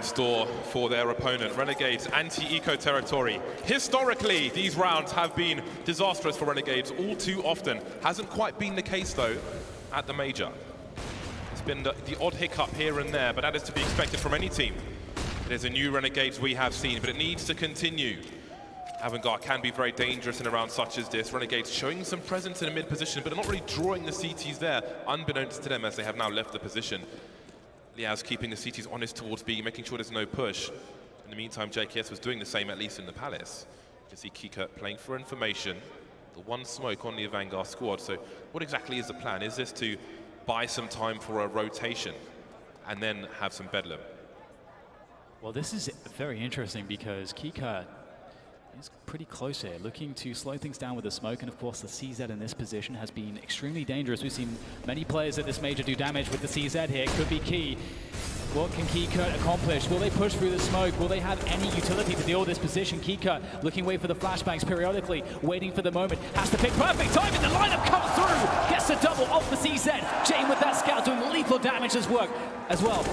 in store for their opponent. Renegades anti-eco territory. Historically, these rounds have been disastrous for Renegades all too often. Hasn't quite been the case though at the major. It's been the odd hiccup here and there, but that is to be expected from any team. There's a new Renegades we have seen, but it needs to continue. AVANGAR can be very dangerous in a round such as this. Renegades showing some presence in a mid position, but not really drawing the CTs there, unbeknownst to them, as they have now left the position. Liaz keeping the CTs honest towards B, making sure there's no push. In the meantime, JKS was doing the same, at least in the Palace. You can see Kika playing for information. The one smoke on the AVANGAR squad. So what exactly is the plan? Is this to buy some time for a rotation and then have some bedlam? Well, this is very interesting because Kika is pretty close here, looking to slow things down with the smoke, and of course the CZ in this position has been extremely dangerous. We've seen many players at this major do damage with the CZ here. It could be key. What can Kika accomplish? Will they push through the smoke? Will they have any utility to deal with this position? Kika looking away for the flashbangs periodically, waiting for the moment. Has to pick perfect timing. The lineup comes through. Gets a double off the CZ. Jane with that scout doing lethal damage as well.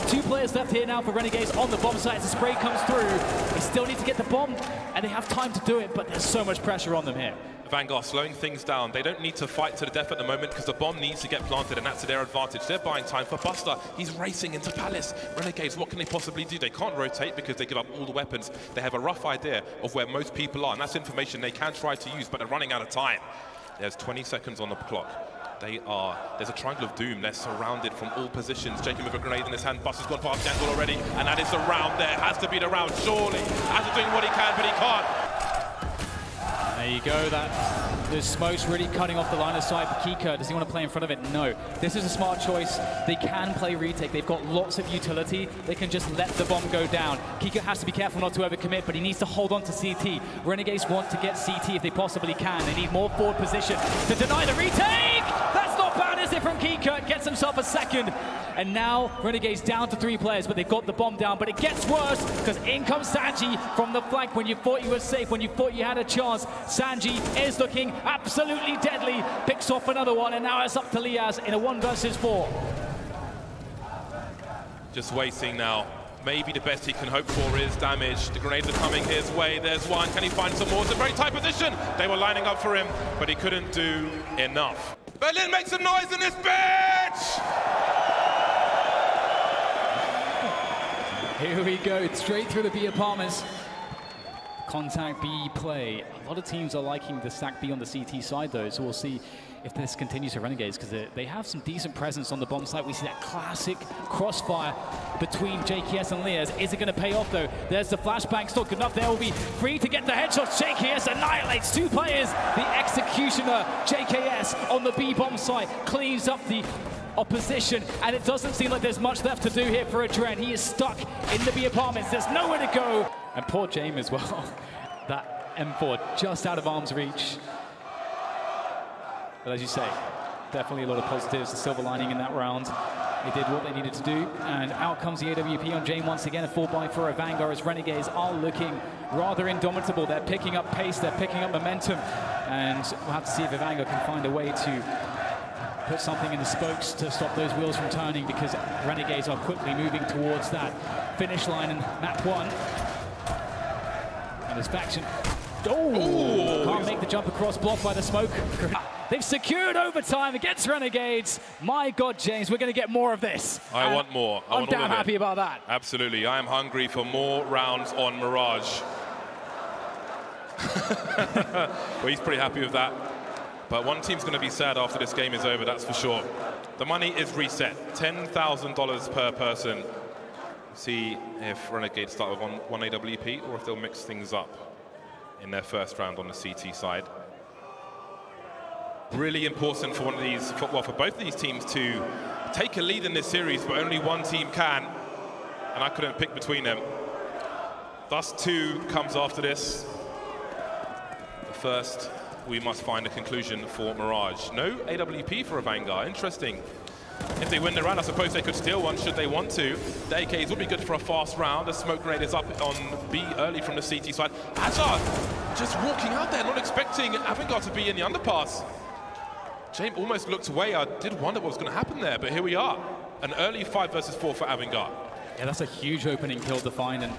Two players left here now for Renegades on the bomb site as the spray comes through. They still need to get the bomb, and they have time to do it, but there's so much pressure on them here. AVANGAR slowing things down. They don't need to fight to the death at the moment because the bomb needs to get planted, and that's to their advantage. They're buying time for Buster. He's racing into Palace. Renegades, what can they possibly do? They can't rotate because they give up all the weapons. They have a rough idea of where most people are, and that's information they can try to use, but they're running out of time. There's 20 seconds on the clock. There's a triangle of doom. They're surrounded from all positions. Jacob with a grenade in his hand. Buster's gone past the angle already, and that is the round there. Has to be the round, surely. Has doing what he can, but he can't. There you go, the smoke's really cutting off the line of sight. But Kika, does he want to play in front of it? No. This is a smart choice. They can play retake. They've got lots of utility. They can just let the bomb go down. Kika has to be careful not to overcommit, but he needs to hold on to CT. Renegades want to get CT if they possibly can. They need more forward position to deny the retake! That's not bad, is it, from Kika? Gets himself a second. And now Renegades down to 3 players, but they've got the bomb down. But it gets worse because in comes Sanji from the flank when you thought you were safe, when you thought you had a chance. Sanji is looking absolutely deadly. Picks off another one, and now it's up to Liaz in a 1 versus 4. Just waiting now. Maybe the best he can hope for is damage. The grenades are coming his way. There's one. Can he find some more? It's a very tight position. They were lining up for him, but he couldn't do enough. Berlin, make some noise in this bitch! Here we go, straight through the B apartments. Contact B play. A lot of teams are liking the stack B on the CT side though, so we'll see if this continues for Renegades, because they have some decent presence on the bomb site. We see that classic crossfire between JKS and Liaz. Is it going to pay off though? There's the flashbang, still good enough. They will be free to get the headshots. JKS annihilates 2 players. The executioner, JKS, on the B bomb site, cleans up the opposition, and it doesn't seem like there's much left to do here for Adren. He is stuck in the B apartments. There's nowhere to go. And poor James as well. That M4 just out of arm's reach. But as you say, definitely a lot of positives, the silver lining in that round. They did what they needed to do, and out comes the AWP on Jane once again. A 4x for AVANGAR as Renegades are looking rather indomitable. They're picking up pace, they're picking up momentum, and we'll have to see if AVANGAR can find a way to put something in the spokes to stop those wheels from turning, because Renegades are quickly moving towards that finish line in map 1. And this faction, can't make the jump across, blocked by the smoke. They've secured overtime against Renegades. My God, James, we're going to get more of this. I want more. I'm damn happy about that. Absolutely. I am hungry for more rounds on Mirage. Well, he's pretty happy with that. But one team's going to be sad after this game is over, that's for sure. The money is reset, $10,000 per person. See if Renegades start with one AWP or if they'll mix things up in their first round on the CT side. Really important for for both of these teams to take a lead in this series, but only one team can, and I couldn't pick between them. Thus 2 comes after this. First, we must find a conclusion for Mirage. No AWP for AVANGAR, interesting. If they win the round, I suppose they could steal one should they want to. The AKs would be good for a fast round. The smoke grenade is up on B early from the CT side. Azar just walking out there, not expecting AVANGAR to be in the underpass. James almost looked away. I did wonder what was going to happen there, but here we are. An early 5 versus 4 for AVANGAR. Yeah, that's a huge opening kill to find, and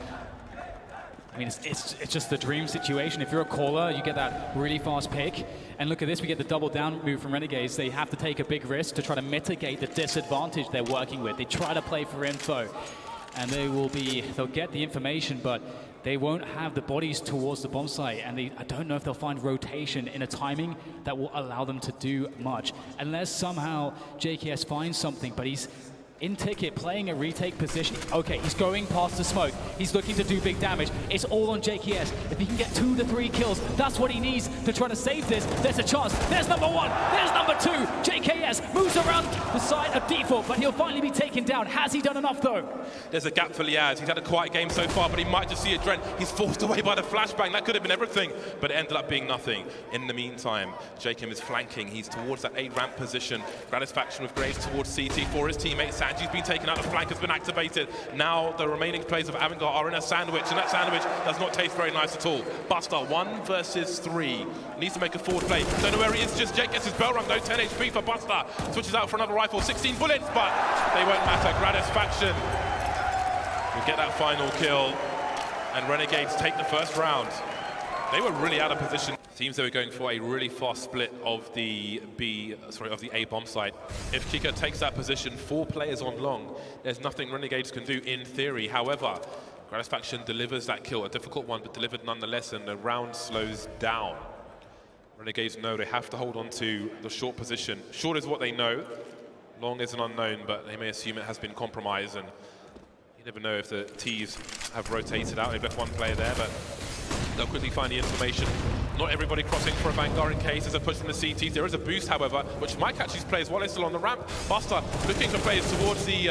I mean, it's just the dream situation. If you're a caller, you get that really fast pick. And look at this, we get the double down move from Renegades. They have to take a big risk to try to mitigate the disadvantage they're working with. They try to play for info, and they'll get the information, but they won't have the bodies towards the bomb site, and I don't know if they'll find rotation in a timing that will allow them to do much. Unless somehow JKS finds something, but he's in ticket, playing a retake position. Okay, he's going past the smoke. He's looking to do big damage. It's all on JKS. If he can get 2 to 3 kills, that's what he needs to try to save this. There's a chance. There's number 1. There's number 2. JKS moves around the side of default, but he'll finally be taken down. Has he done enough, though? There's a gap for Liaz. He's had a quiet game so far, but he might just see a Dren. He's forced away by the flashbang. That could have been everything, but it ended up being nothing. In the meantime, Jacob is flanking. He's towards that A-ramp position. Gratisfaction with Graves towards CT for his teammate. Sanji's been taken out. The flank has been activated. Now the remaining players of AVANGAR are in a sandwich, and that sandwich does not taste very nice at all. Buster, 1 versus 3. Needs to make a forward play. Don't know where he is. Just Jake gets his bell rung. No 10 HP for Buster. Switches out for another rifle. 16 bullets, but they won't matter. Gratisfaction will get that final kill, and Renegades take the first round. They were really out of position. Seems they were going for a really fast split of the A bomb site. If Kika takes that position, 4 players on long, there's nothing Renegades can do in theory. However, Gratisfaction delivers that kill, a difficult one, but delivered nonetheless, and the round slows down. Renegades know they have to hold on to the short position. Short is what they know. Long is an unknown, but they may assume it has been compromised, and you never know if the T's have rotated out. They've left 1 player there, but they'll quickly find the information. Not everybody crossing for a Vanguard in case there's a push from the CTs. There is a boost, however, which might catch these players while they're still on the ramp. Buster looking for players towards the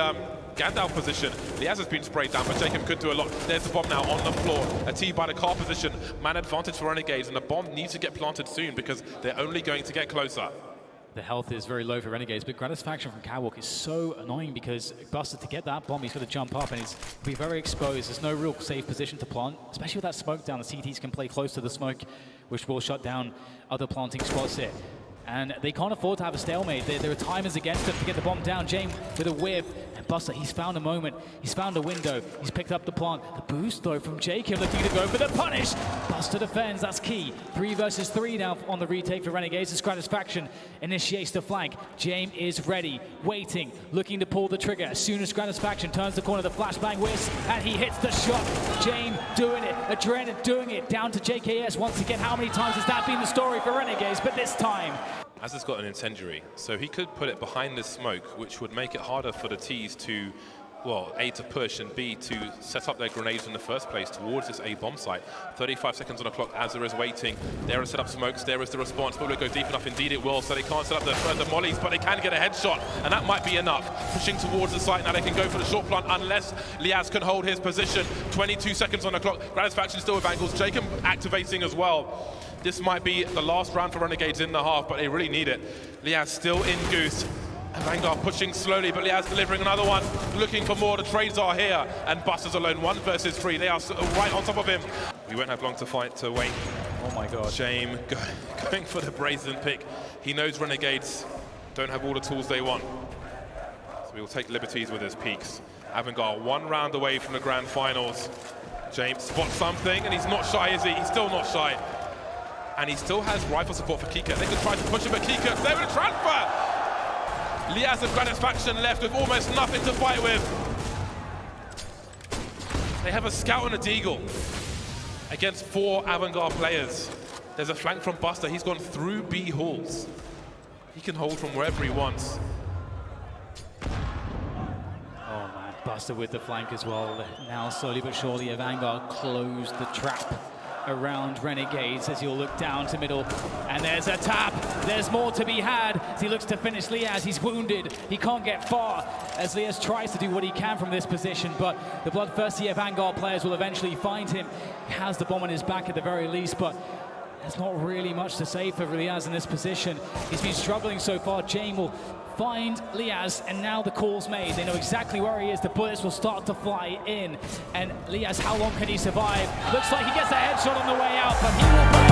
Gandalf position. Liaz has been sprayed down, but Jacob could do a lot. There's the bomb now on the floor. A T by the car position. Man advantage for Renegades, and the bomb needs to get planted soon because they're only going to get closer. The health is very low for Renegades, but Gratisfaction from Catwalk is so annoying because Buster, to get that bomb, he's got to jump up and he's be very exposed. There's no real safe position to plant, especially with that smoke down. The CTs can play close to the smoke, which will shut down other planting spots here. And they can't afford to have a stalemate. There are timers against them to get the bomb down. James with a whiff. And Buster, he's found a moment. He's found a window. He's picked up the plant. The boost, though, from Jacob looking to go for the punish. Buster defends. That's key. 3 versus 3 now on the retake for Renegades. The Gratisfaction initiates the flank. James is ready, waiting, looking to pull the trigger. As soon as Gratisfaction turns the corner, the flashbang whiz, and he hits the shot. James doing it. Adrenaline doing it. Down to JKS once again. How many times has that been the story for Renegades? But this time, Az has got an incendiary, so he could put it behind the smoke, which would make it harder for the T's to, well, A, to push, and B, to set up their grenades in the first place towards this A bomb site. 35 seconds on the clock. Azza is waiting. There is set up smokes. There is the response. But will it go deep enough? Indeed it will. So they can't set up the further mollies, but they can get a headshot, and that might be enough. Pushing towards the site now. They can go for the short plant unless Liaz can hold his position. 22 seconds on the clock. Gratisfaction still with angles. Jacob activating as well. This might be the last round for Renegades in the half, but they really need it. Liaz still in Goose. Vanguard pushing slowly, but Liaz delivering another one. Looking for more. The trades are here. And Buster's alone. 1 versus 3. They are right on top of him. We won't have long to wait. oh my god. Shame going for the brazen pick. He knows Renegades don't have all the tools they want. So we will take liberties with his peaks. AVANGAR 1 round away from the grand finals. James spots something, and he's not shy, is he? He's still not shy. And he still has rifle support for Kika. They could try to push him, but Kika's there with a transfer! Liaz and Gratisfaction left with almost nothing to fight with. They have a scout and a deagle against 4 AVANGAR players. There's a flank from Buster. He's gone through B halls. He can hold from wherever he wants. Oh man, Buster with the flank as well. Now slowly but surely AVANGAR close the trap around Renegades as he'll look down to middle, and there's a tap. There's more to be had as he looks to finish Liaz. He's wounded. He can't get far as Liaz tries to do what he can from this position, but the bloodthirsty AVANGAR players will eventually find him. He has the bomb on his back at the very least, but there's not really much to say for Liaz in this position. He's been struggling so far. Jane will find Liaz, and now the call's made. They know exactly where he is. The bullets will start to fly in. And Liaz, how long can he survive? Looks like he gets a headshot on the way out, but he will